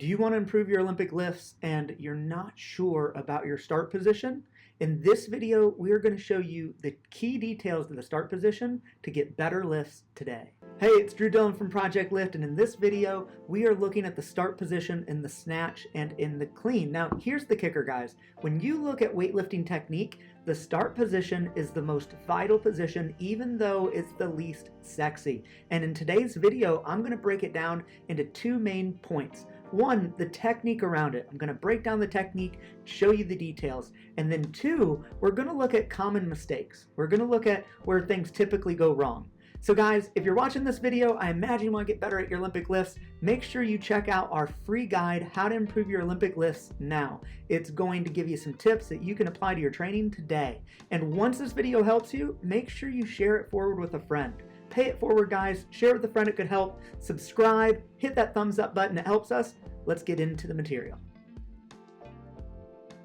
Do you want to improve your Olympic lifts and you're not sure about your start position? In this video, we are going to show you the key details of the start position to get better lifts today. Hey, it's Drew Dillon from Project Lift, and in this video, we are looking at the start position in the snatch and in the clean. Now, here's the kicker, guys. When you look at weightlifting technique, the start position is the most vital position, even though it's the least sexy. And in today's video, I'm going to break it down into two main points. One, the technique around it. I'm going to break down the technique, show you the details. And then two, we're going to look at common mistakes. We're going to look at where things typically go wrong. So guys, if you're watching this video, I imagine you want to get better at your Olympic lifts. Make sure you check out our free guide, How to Improve Your Olympic Lifts Now. It's going to give you some tips that you can apply to your training today. And once this video helps you, make sure you share it forward with a friend. Pay it forward, guys. Share with a friend, it could help. Subscribe, hit that thumbs up button, it helps us. Let's get into the material.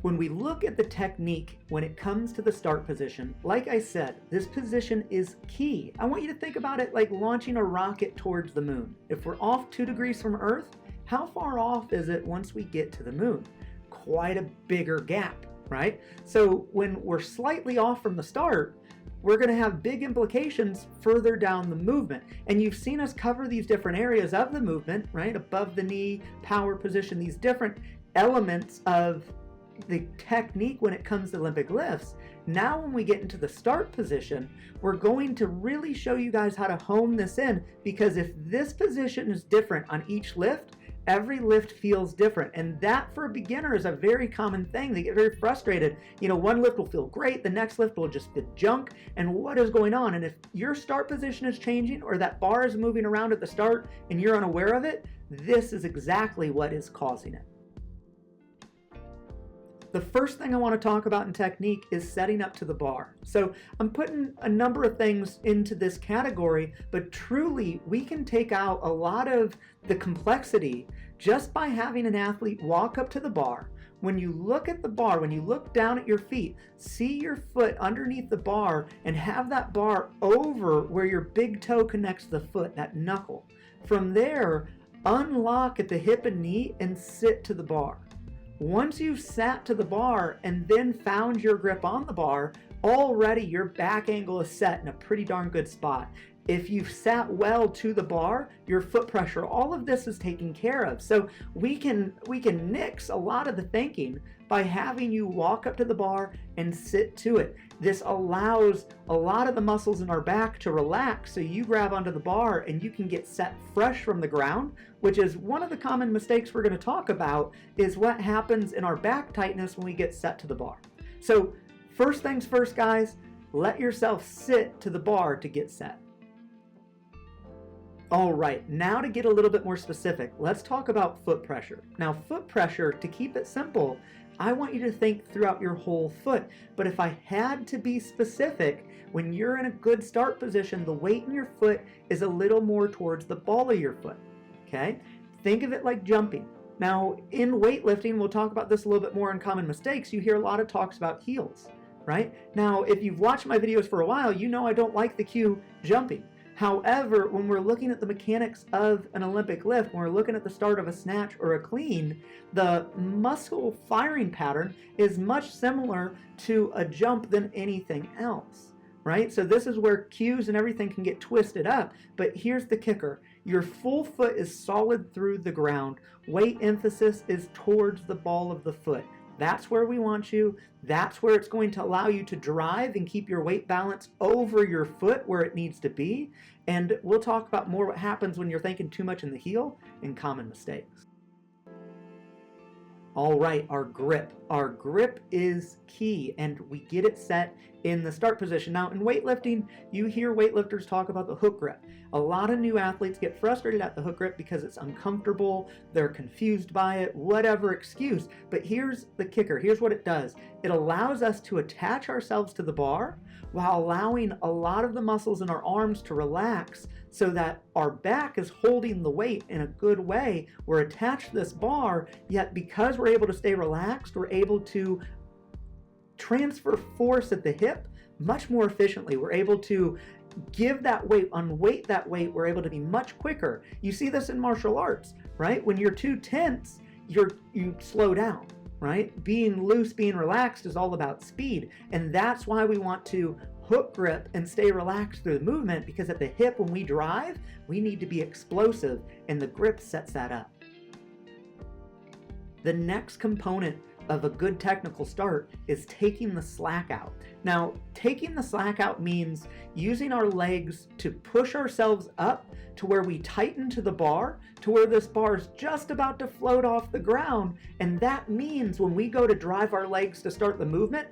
When we look at the technique when it comes to the start position, like I said, this position is key. I want you to think about it like launching a rocket towards the moon. If we're off 2 degrees from Earth, how far off is it once we get to the moon? Quite a bigger gap, right? So when we're slightly off from the start, we're going to have big implications further down the movement. And you've seen us cover these different areas of the movement, right? Above the knee, power position, these different elements of the technique when it comes to Olympic lifts. Now when we get into the start position, we're going to really show you guys how to hone this in, because if this position is different on each lift, every lift feels different. And that for a beginner is a very common thing. They get very frustrated. You know, one lift will feel great, the next lift will just feel junk, and what is going on? And if your start position is changing or that bar is moving around at the start and you're unaware of it, this is exactly what is causing it. The first thing I want to talk about in technique is setting up to the bar. So I'm putting a number of things into this category, but truly we can take out a lot of the complexity just by having an athlete walk up to the bar. When you look at the bar, when you look down at your feet, see your foot underneath the bar and have that bar over where your big toe connects the foot, that knuckle. From there, unlock at the hip and knee and sit to the bar. Once you've sat to the bar and then found your grip on the bar, already your back angle is set in a pretty darn good spot. If you've sat well to the bar, your foot pressure, all of this is taken care of. So we can nix a lot of the thinking by having you walk up to the bar and sit to it. This allows a lot of the muscles in our back to relax, so you grab onto the bar and you can get set fresh from the ground, which is one of the common mistakes we're going to talk about, is what happens in our back tightness when we get set to the bar. So first things first, guys, let yourself sit to the bar to get set. All right, now to get a little bit more specific, let's talk about foot pressure. Now, foot pressure, to keep it simple, I want you to think throughout your whole foot. But if I had to be specific, when you're in a good start position, the weight in your foot is a little more towards the ball of your foot, okay? Think of it like jumping. Now, in weightlifting, we'll talk about this a little bit more in common mistakes. You hear a lot of talks about heels, right? Now, if you've watched my videos for a while, you know I don't like the cue jumping. However, when we're looking at the mechanics of an Olympic lift, when we're looking at the start of a snatch or a clean, the muscle firing pattern is much similar to a jump than anything else, right? So this is where cues and everything can get twisted up. But here's the kicker. Your full foot is solid through the ground. Weight emphasis is towards the ball of the foot. That's where we want you. That's where it's going to allow you to drive and keep your weight balance over your foot where it needs to be. And we'll talk about more what happens when you're thinking too much in the heel and common mistakes. All right, our grip. Our grip is key, and we get it set in the start position. Now, in weightlifting, you hear weightlifters talk about the hook grip. A lot of new athletes get frustrated at the hook grip because it's uncomfortable, they're confused by it, whatever excuse. But here's the kicker. Here's what it does. It allows us to attach ourselves to the bar while allowing a lot of the muscles in our arms to relax so that our back is holding the weight in a good way. We're attached to this bar, yet because we're able to stay relaxed, we're able to transfer force at the hip much more efficiently. We're able to give that weight, unweight that weight. We're able to be much quicker. You see this in martial arts, right? When you're too tense, you slow down, right? Being loose, being relaxed is all about speed. And that's why we want to hook grip and stay relaxed through the movement, because at the hip, when we drive, we need to be explosive, and the grip sets that up. The next component of a good technical start is taking the slack out. Now, taking the slack out means using our legs to push ourselves up to where we tighten to the bar, to where this bar is just about to float off the ground. And that means when we go to drive our legs to start the movement,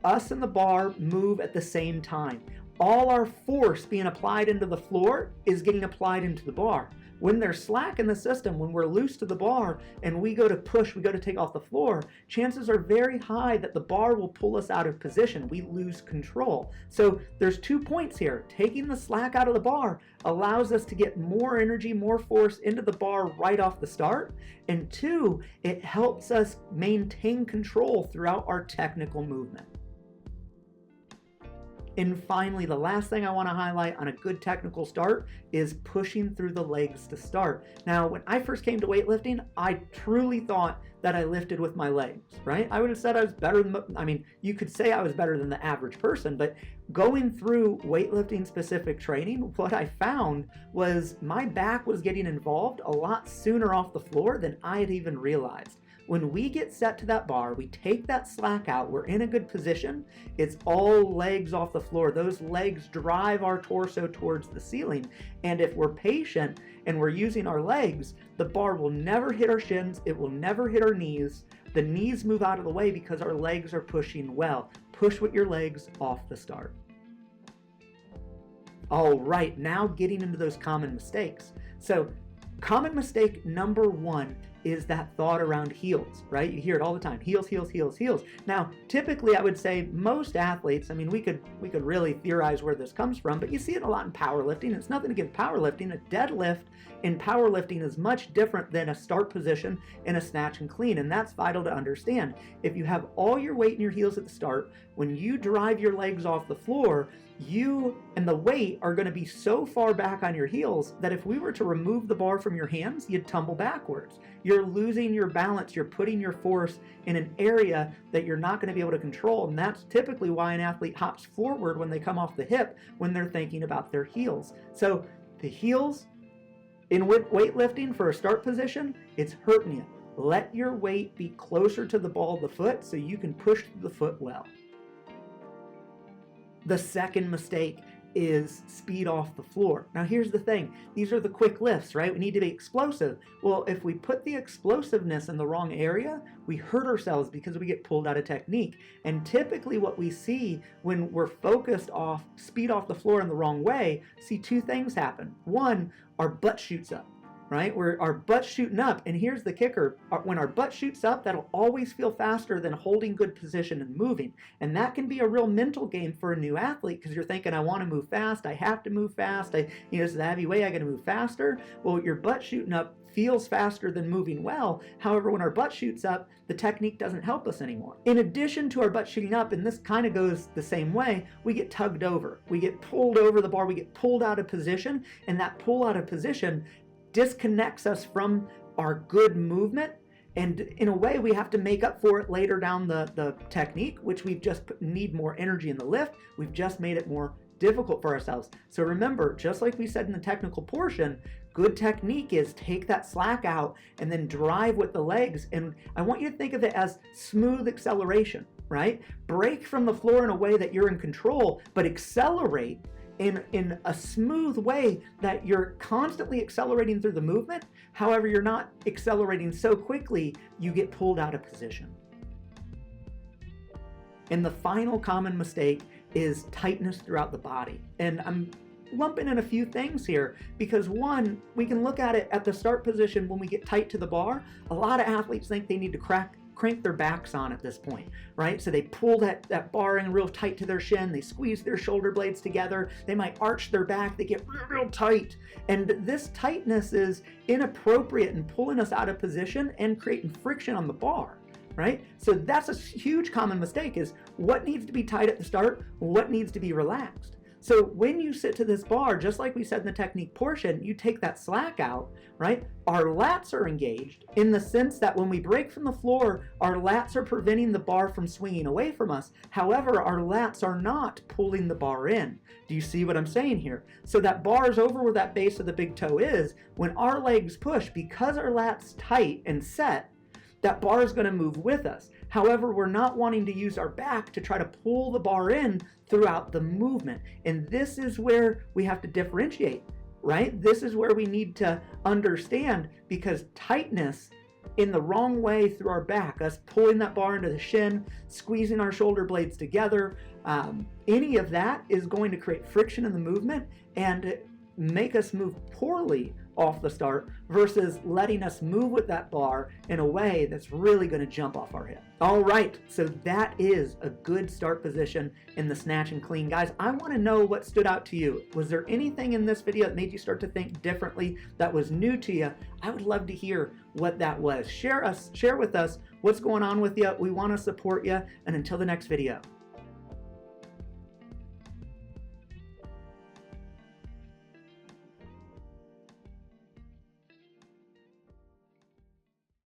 us and the bar move at the same time. All our force being applied into the floor is getting applied into the bar. When there's slack in the system, when we're loose to the bar and we go to push, we go to take off the floor, chances are very high that the bar will pull us out of position. We lose control. So there's 2 points here. Taking the slack out of the bar allows us to get more energy, more force into the bar right off the start. And 2, it helps us maintain control throughout our technical movement. And finally, the last thing I want to highlight on a good technical start is pushing through the legs to start. Now, when I first came to weightlifting, I truly thought that I lifted with my legs, right? I would have said I was better than, you could say I was better than the average person, but going through weightlifting specific training, what I found was my back was getting involved a lot sooner off the floor than I had even realized. When we get set to that bar, we take that slack out, we're in a good position, it's all legs off the floor. Those legs drive our torso towards the ceiling. And if we're patient and we're using our legs, the bar will never hit our shins, it will never hit our knees. The knees move out of the way because our legs are pushing well. Push with your legs off the start. All right, now getting into those common mistakes. So, common mistake number 1 is that thought around heels, right? You hear it all the time. Heels, heels, heels, heels. Now, typically I would say most athletes, we could really theorize where this comes from, but you see it a lot in powerlifting. It's nothing against powerlifting. A deadlift in powerlifting is much different than a start position in a snatch and clean, and that's vital to understand. If you have all your weight in your heels at the start, when you drive your legs off the floor, you and the weight are going to be so far back on your heels that if we were to remove the bar from your hands, you'd tumble backwards. You're losing your balance. You're putting your force in an area that you're not going to be able to control. And that's typically why an athlete hops forward when they come off the hip when they're thinking about their heels. So the heels in weightlifting for a start position, it's hurting you. Let your weight be closer to the ball of the foot so you can push the foot well. The second mistake is speed off the floor. Now here's the thing, these are the quick lifts, right? We need to be explosive. Well, if we put the explosiveness in the wrong area, we hurt ourselves because we get pulled out of technique. And typically what we see when we're focused off speed off the floor in the wrong way, see 2 things happen. 1, our butt shoots up. Right? Where our butt's shooting up, and here's the kicker. When our butt shoots up, that'll always feel faster than holding good position and moving. And that can be a real mental game for a new athlete because you're thinking, I want to move fast, I have to move fast, this is a heavy weight, I got to move faster. Well, your butt shooting up feels faster than moving well. However, when our butt shoots up, the technique doesn't help us anymore. In addition to our butt shooting up, and this kind of goes the same way, we get tugged over. We get pulled over the bar, we get pulled out of position, and that pull out of position disconnects us from our good movement, and in a way we have to make up for it later down the technique, which we've just need more energy in the lift. We've just made it more difficult for ourselves. So remember, just like we said in the technical portion, good technique is take that slack out and then drive with the legs. And I want you to think of it as smooth acceleration, right? Break from the floor in a way that you're in control, but accelerate in a smooth way that you're constantly accelerating through the movement. However, you're not accelerating so quickly you get pulled out of position. And the final common mistake is tightness throughout the body. And I'm lumping in a few things here because 1, we can look at it at the start position when we get tight to the bar. A lot of athletes think they need to crank their backs on at this point, right? So they pull that bar in real tight to their shin, they squeeze their shoulder blades together, they might arch their back, they get real tight. And this tightness is inappropriate and pulling us out of position and creating friction on the bar, right? So that's a huge common mistake is what needs to be tight at the start, what needs to be relaxed. So when you sit to this bar, just like we said in the technique portion, you take that slack out, right? Our lats are engaged in the sense that when we break from the floor, our lats are preventing the bar from swinging away from us. However, our lats are not pulling the bar in. Do you see what I'm saying here? So that bar is over where that base of the big toe is. When our legs push, because our lats tight and set, that bar is going to move with us. However, we're not wanting to use our back to try to pull the bar in throughout the movement. And this is where we have to differentiate, right? This is where we need to understand, because tightness in the wrong way through our back, us pulling that bar into the shin, squeezing our shoulder blades together, any of that is going to create friction in the movement and make us move poorly off the start versus letting us move with that bar in a way that's really going to jump off our hip. All right, so that is a good start position in the snatch and clean. Guys, I want to know what stood out to you. Was there anything in this video that made you start to think differently, that was new to you? I would love to hear what that was. Share with us what's going on with you. We want to support you, and until the next video.